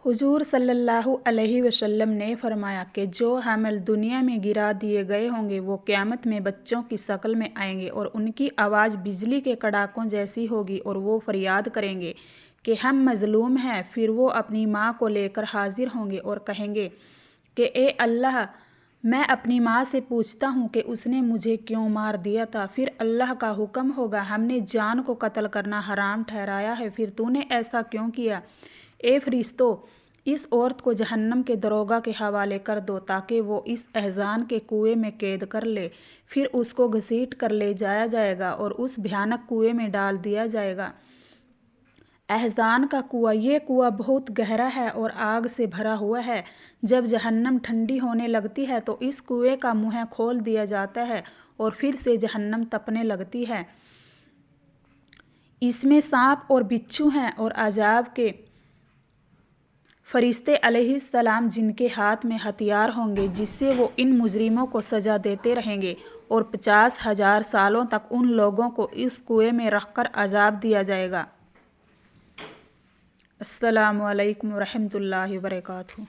हुजूर सल्लल्लाहु अलैहि वसल्लम ने फरमाया कि जो हामिल दुनिया में गिरा दिए गए होंगे वो क़यामत में बच्चों की शक्ल में आएंगे और उनकी आवाज़ बिजली के कड़ाकों जैसी होगी और वो फरियाद करेंगे कि हम मज़लूम हैं। फिर वो अपनी माँ को लेकर हाजिर होंगे और कहेंगे कि ए अल्लाह, मैं अपनी माँ से पूछता हूँ कि उसने मुझे क्यों मार दिया था। फिर अल्लाह का हुक्म होगा, हमने जान को कत्ल करना हराम ठहराया है, फिर तूने ऐसा क्यों किया। ए फरिश्तों, इस औरत को जहन्नम के दरोगा के हवाले कर दो ताकि वो इस अहज़ान के कुएं में कैद कर ले। फिर उसको घसीट कर ले जाया जाएगा और उस भयानक कुएं में डाल दिया जाएगा। अहज़ान का कुआं, ये कुआं बहुत गहरा है और आग से भरा हुआ है। जब जहन्नम ठंडी होने लगती है तो इस कुएं का मुँह खोल दिया जाता है और फिर से जहन्नम तपने लगती है। इसमें सांप और बिच्छू हैं और अजाब के फरिश्ते अलैहिस्सलाम जिनके हाथ में हथियार होंगे, जिससे वो इन मुजरिमों को सज़ा देते रहेंगे और 50,000 सालों तक उन लोगों को इस कुएं में रखकर अजाब दिया जाएगा। अस्सलामु अलैकुम वरहमतुल्लाहि वबरकातुहू।